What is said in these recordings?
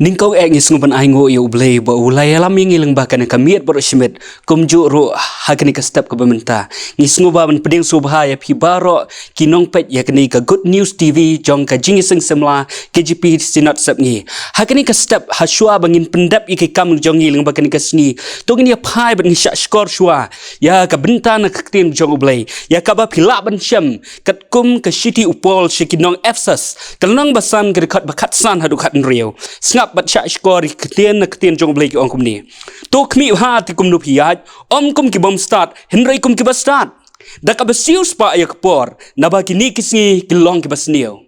Ningkau ek ngis nguban aingo yo blay ba ulay alam yang ilang bahkan kamiat baru simit kumju ro hakani ka step ka bamenta ngis nguban peding subha ya pi baro kinong pet ya kani ka Good News TV jong ka jingiseng semla KGP sinat sapngi hakani ka step haswa bangin pendap iki kam jong ilang bahkan ka sngi tongin ya pai ban ngisha skor shwa ya ka benta na kaktin jong blay ya ka ba pila ban syam kat kum ka shiti upol shikinong efsas kalnong basan ka dekat bakat san hadu kat riau ngap bat syak skor ketien jong blai ki ong kum ni to khmi ha ti kum nu phiat om kum ki bom start henry kum ki ba start da ka basiu spa ya kpor na ba ki ni kisni ki long ki basnio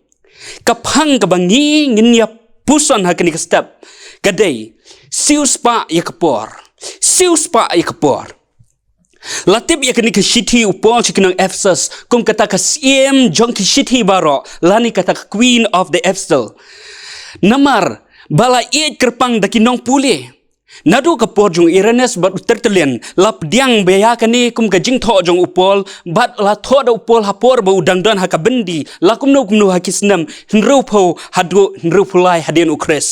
ka phang ka bangi ngin ya puson ha kini ka step ka dei siu spa ya kpor Latip ya kini ke shiti upol chikinang Ephesus kum kata ka siem jong ki shiti baro lani kata ka queen of the Ephesus namar bala iet kerpang daki nong pule nadu ka por jong Iranes bat tertelian lap diang beya kani kum ka jing tho jong upol bat la tho da upol hapor ba udang dan ha ka bendi la kum no hakisnam nru pho hadu nru pulai hadien ukres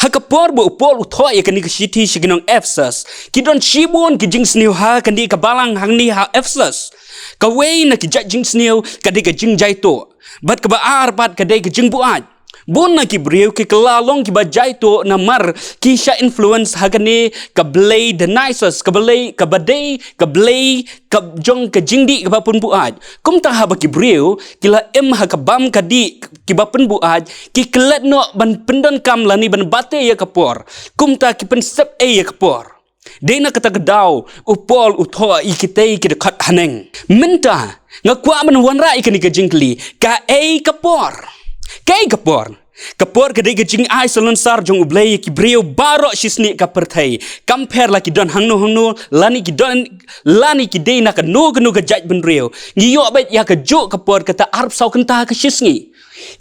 ha ka por ba upol utho ya kani ka shiti shiginong Ephesus kidon shibon ki jing sniu ha kani ka balang hangni ha Ephesus ka wei na ki jing sniu ka de ka jing jaito bat ka ba ar bat ka de ka jing buat Bon na ki brieu ki kelalong ki bajai to namar ki sha influence hagane ka blay the nicest ka blay ka badai ka blay ka jong ka jingdi ka bapun buat kum ta ha ba ki brieu kila em ha ka bam ka di ki bapun buat ki klet no ban pendon kam lani ban bate ya kapor kum ta ki pen sep e ya kapor Dena kata kedau upol utho ikitei ki dekat haneng minta ngakwa man wanra ikani ka jingli ka e kapor Kapor kadai gajing ai salon sar jong ublay ki breu baro shisni ka perthai compare la ki don hangno lani ki dei na ka no ka jaj ben reu ngiyo bet ya ka jo kapor kata arab sau kenta ka shisni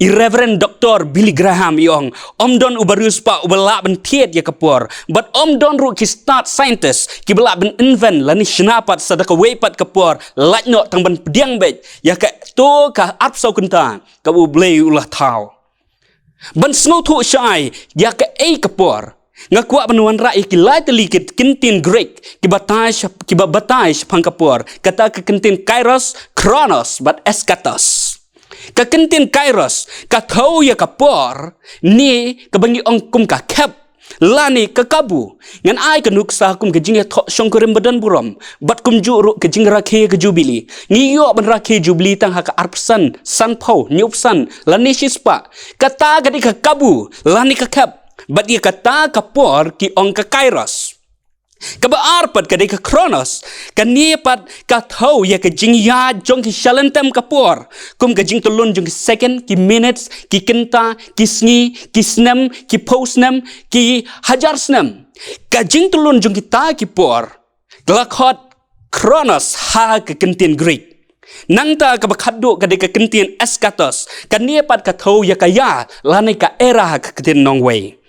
Reverend Dr. Billy Graham yong om don ubarus pa ubala ben tiet ya kapor but om don ru ki start scientist ki bala ben invent lani shnapat sadaka wepat kapor lajno tang ben pediang bet ya ka to ka arab sau kenta ka ublay ulah tau Ban snow tu syai ya ke kapor ngakwa banuan rai ki lai telikit kintin Greek ki batai pang kapor kata ke kintin kairos chronos bat eskatos ka kintin kairos ka thau ya kapor ni ka bangi ongkum ka kep lani ka kabu ngan ai ka nuksa kum ke jinga tho shongkurim badan burom bat kum juru ke jinga rakhe ke jubili ngiyo ban rakhe jubili tang ha ka arpsan san phau nyupsan lani shispa kata gadi ka kabu lani ka kap bat ye kata kapor ki ong ka kairos ka ba arpat ka ka chronos ka niepat ka thau ya ka jingya jong ki shalantem kapor kum ka jing tulun jong ki second ki minutes ki kenta ki sngi ki snem ki posnem ki hajar snem ka jing tulun jong ki ta ki por glakot chronos ha ka kentin Greek nangta ka bakhaddo ka de ka kentin eskatos ka niepat ka thau ya ka ya lani ka era ka kentin nongwei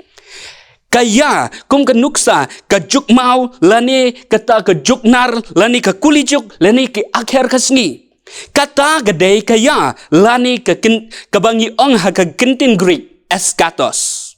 Kaya kum ka nuksa ka juk mau lani kata ka juk nar lani ka kuli juk lani ki akhir kasni kata gadai kaya lani ka bangi ong ha ka kentin Greek eskatos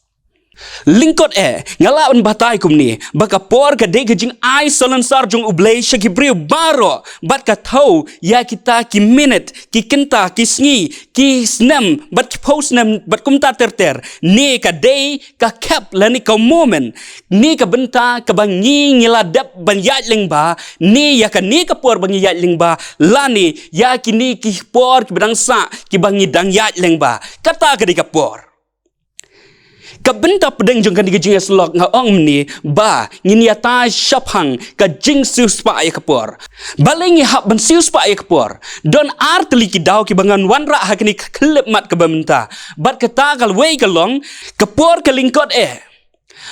lingkot ngalawan batai kum ni baka por ka de jing ai solon sar jong ublay shaki briu baro bat ka thau ya kita ki minute ki kenta ki sngi ki snem bat ki post nem bat kum ta ter ni ka day ka cap lani ka moment ni ka benta ka bangi ngiladap ban yat lingba ni ya ka ni ka por bangi yat lingba lani ya ki ni ki por ki badang sa ki bangi dang yat lingba kata ka di ka por Kabenta pedeng jong kan digajing slok nga ong ni ba nginiata shaphang ka jing siu spa ya kapor balingi hab ban siu spa ya kapor don artli ki daw ki bangan wanra hakni klip mat ka bamenta bat ka tagal wei ka long kapor ka lingkot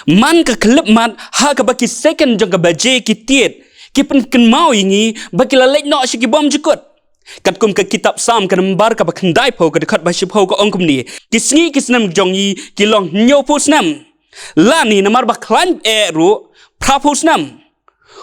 man ka klip mat ha ka baki second jong ka baje ki tiet ki pen mau ingi baki la lek no shi ki bom jukut kat kum ka kitab sam ka nambar ka bakhandai pho ka dekat ba shipho ka ongkum ni kisngi kisnam jongi kilong nyopu snam lani namar ba klan ru prapu snam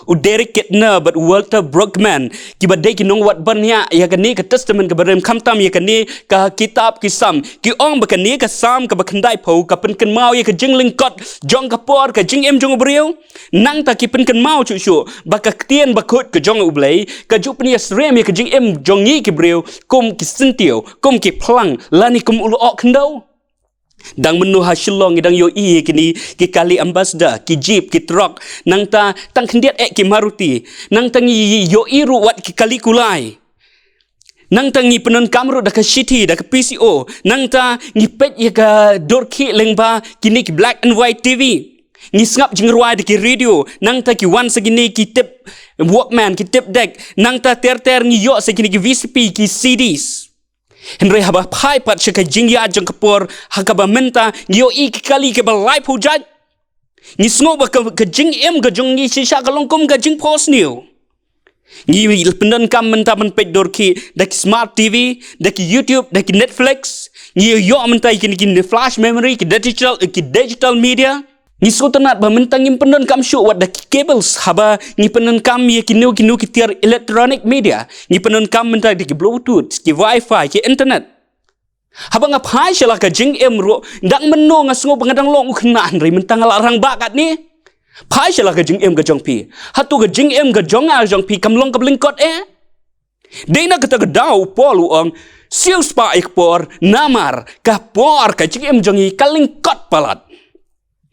Derek Kittner but Walter Brueggemann ki badai ki nong wat banyak ya kan ni ke testament ke barem kamtam ya kan ni ke kitab kisam ki ong bakan ni ke sam ke bakandai pau ke pen mau ya ke jing lingkot jong ke por ke jing jong beriu nang ta ki pen mau chu baka tien bakut ke jong ublei ke jup ni srem ya ke jing jong ni ki beriu kum ki sentio kum ki plang lani kum ulu ok kendau dang menu hasilong dang yo kini ki kali ambassador ki jeep ki truck nang ta tang kendiat ki maruti nang tang yo ru wat ki kali kulai nang tang ni penon kamru da ka city da ka PCO nang ta ni pet ya ka dorki lengba kini ki black and white TV ni ngap jingruai da ki radio nang ta ki wan segini ki tip Walkman ki tip deck nang ta ter ni yo segini ki VCP ki CDs Henry haba pai pat shaka jingya jang kapor hakaba menta yo kali ke balai pujat ni sngo ba ke jing ga jong ni sisa ka longkom ga jing post new ni pendan kam menta men pet dorki dak smart TV dak YouTube dak Netflix ni yo menta ki flash memory ki digital media ni so tenat ba mentang ngim pendan kam show wat dak cables haba ni pendan kam ye ki tiar electronic media ni pendan kam menta dak bluetooth ki wifi ki internet haba ngap hai shala ka jing ro dang menno ngasngo bangadang long khna ri mentang larang bakat ni phai shala ka jing ga jong pi hatu ga jing ga jong jong pi kam long ka blingkot deina kata ga dau polu ong siu spa ekpor namar ka por ka jing jong i kalingkot palat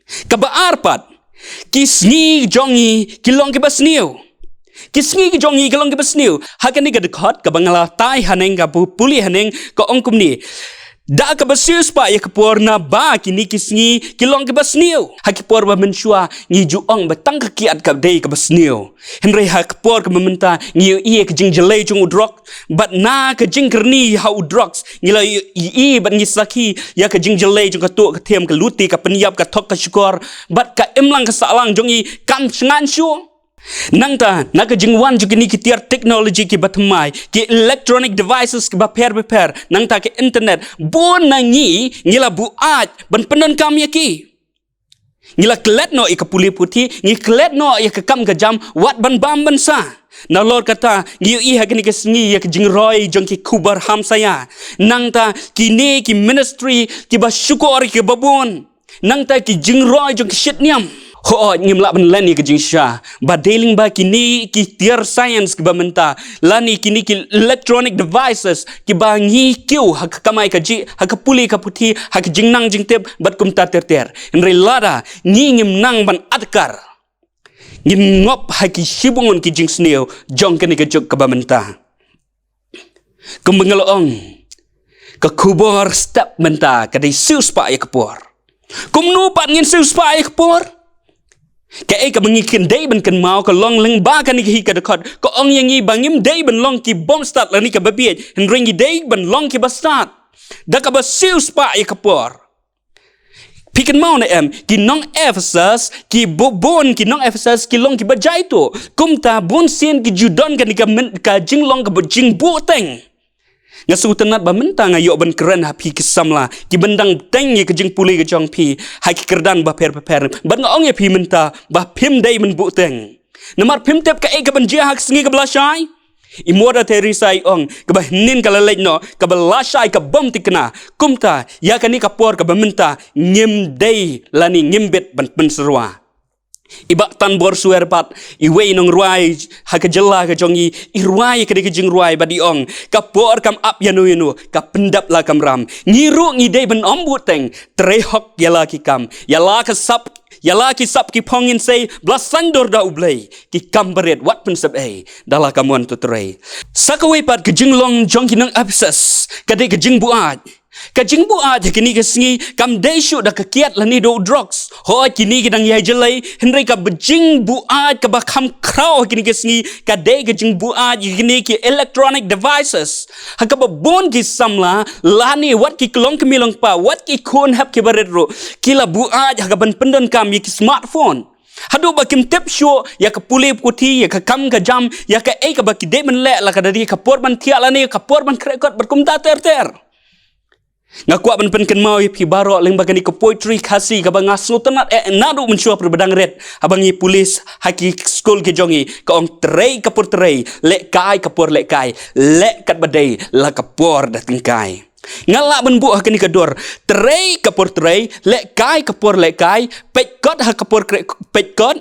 Kabaarpat kisngi jongi kilong ke basniu kisngi jongi kilong ke basniu hakani ga dekot ka bangala tai haneng ga puli haneng ka ongkum ni da ka basius pa ya kapor na ba kini kisngi kilong ke basniu hakipor ba mensua ngi juong batang ka kiat ka dei ka basniu henry hakipor ka mementa ngi ke jing jelai chung udrok but na ka jing kerni ha udroks ngila bat ngi saki ya ka jing jelai chung ka tu ka them ka luti ka penyap ka thok ka syukor but ka emlang ka salang jongi kam sengan syu Nangta naga jingwan jukini ki tiar teknologi ki batmai ki electronic devices ki baper nangta ki internet bon nangi ngila buat ban penon kam ki ngila klet no ika puli puti ngi klet no ika kam gajam wat ban bam ban sa na lor kata ngi hagini ke sngi ya jingroi jong ki kubar ham saya nangta kini ki ministry ki basyukor ki babon nangta ki jingroi jong ki shitniam Ho ngim la ban lani ke jingsha ba dealing ba kini ki tier science ke ba menta lani kini ki electronic devices ki ba ngi kyu hak kamai ka ji hak puli ka puti hak jingnang jingtep bat kum ta ter en relada ngi ngim nang ban adkar ngim ngop hak ki sibungon ki jingsneo jong kini ke jok ke ba menta kembengelong ke kubor step menta ka dei sus pa ya kepor kum nu pat ngin sus pa ya kepor Kaya ka mengikin day ban kan mau ka long leng ba kan hi ka dekot ko ong yang i bangim day ban long ki bom start lani ka babiet hen ringi day ban long ki ba start da ka ba siu spa i ka por pikan mau na ki nong Ephesus ki bon ki nong Ephesus ki long ki ba jai to kumta bon sin ki judon kan ka jing long ka ba jing bu teng ngasu tenat ba mentang ayo ban keren hapi kesamla ki bendang teng ye kejing puli ke jong pi hai ki kerdan ba per ban ngong ye pi menta ba pim dai men bu teng namar pim tep ka e ka ban jia hak sngi ka blasai imoda terisa ong ka ba nin ka lalek no ka ba lasai ka bom tikna kumta ya ka ni ka por ka ba menta ngim dai lani ngimbet ban penserwa Ibak tan bor suer pat iwe nong ruai hak jela ka jongi irwai ka de jing ruai badi ong ka por kam ap yanu ka pendap la kam ram ngiru ngide ben ombuteng trehok yala ki kam yala ki sap ki pongin say blasandor da ublei ki kamberet wat pen sab dala kamon tu trei sakawe pat ke jing long jong ki nang absas ka de ke jing buat Kajing buat kini kesengi kam desu dah kekiat lani do drugs. Ho kini kedang yai jelai Henry ka bejing buat ka bakam krau kini kesengi ka dei kajing buat kini ki electronic devices. Haka babon ki samla lani wat ki kelong kemilong pa wat ki kon hap ki baredro kila buat haka ban pendon kam ki smartphone. Hadu bakim tip show ya ka puli puti ya ka kam ka jam ya ka ka baki de men le la ka dari ka por ban tia lani ka por ban krekot berkum ta ter. Ngakuat ben ken mau pi barok leng bagani ke poetry khasi ka bang asu tanat nadu menchua perbedang red abangi polis haki school ke jongi ka ong trei ka por trei lek kai ka por lek kai lek kat badai la ka por dateng kai ngalak ben bu hakani ka dor trei ka por trei lek kai ka por lek kai pet kot ha ka por pet kot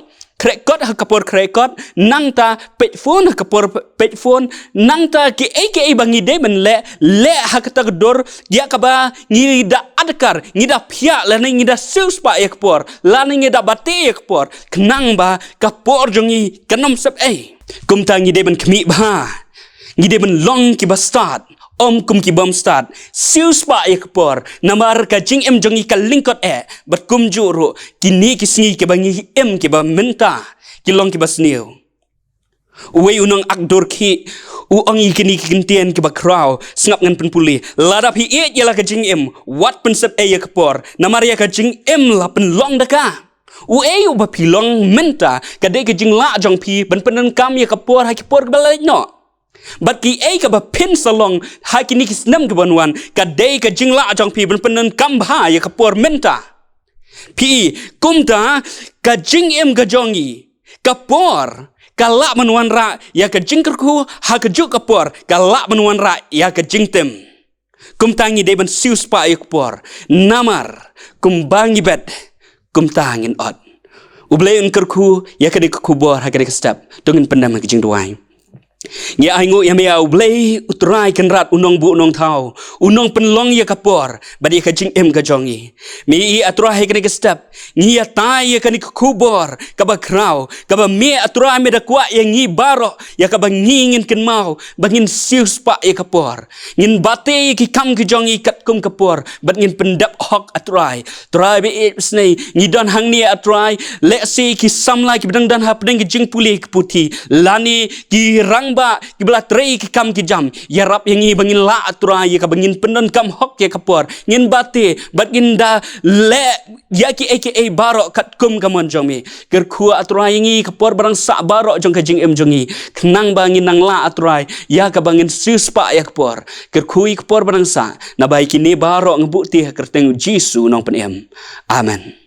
krekot ha kapor krekot nang ta pet phone ha kapor pet phone nang ta ki aka bangi de men le ha kata dor dia kaba ngida adkar ngida pia la ngida sus pa ekpor la ngida bate ekpor kenang ba kapor jongi kanom sep kum ta ngide ben kmi ba ngide ben long ki ba start kum ki bom start sius pa ekpor namar ka jing em jongi ka lingkot bat kum juru kini kisngi ke bangi em ke ba menta kilong ke basniu uwe unong akdor ki uang ikini kintien ke ba kraw sngap ngan penpuli ladap hi e yala ka jing em wat pensep ekpor namar ya ka jing em la pen long daka uwe ba pilong menta ka de ke jing la jong pi ben penen kam ya kapor ha kapor balai no But ki ka ba pin salong hakini kis nam ke banwan ka day ka jingla ajang pi ben penen kambha ya kapor menta pi kumta ka jing em ka jongi kapor kala manwan ra ya ka jingkerku ha ka juk kapor kala manwan ra ya ka jingtem kumtangi day ben sius pa ya kapor namar kumbangi bet kumtangin od ubleun kerku ya ka de kubor ha ka de step tungin pendam ka jing duai ya aingo ya mea ublei utrai kenrat unong bu unong thau unong penlong ya kapor badi ka jing em ka jongi mi atra he kene step ngi ya tai ya kani kubor ka ba kraw ka ba me atra me da kwa ya ngi baro ya ka ba ngin ken mau bangin sius pa ya kapor ngin bate ki kam ki jongi kat kum kapor bat ngin pendap hok atrai trai be snei ngi don hang ni atrai le si ki samla ki bedang dan ha pedang ki jing puli ki puti lani ki rang ba kibla trei ki kam ki jam ya rap yang ngi bangin la atura ya ka bangin pendon kam hok ya kapor ngin bate bat ngin da le ya ki aka baro kat kum kamon jomi ker khu atura ngi kapor barang sa baro jong ka jing em jongi knang bangin nang la atura ya ka bangin sis pa ya kapor ker khu kapor barang sa na bai ki ne baro ngebuti kerteng jisu nong penem amen.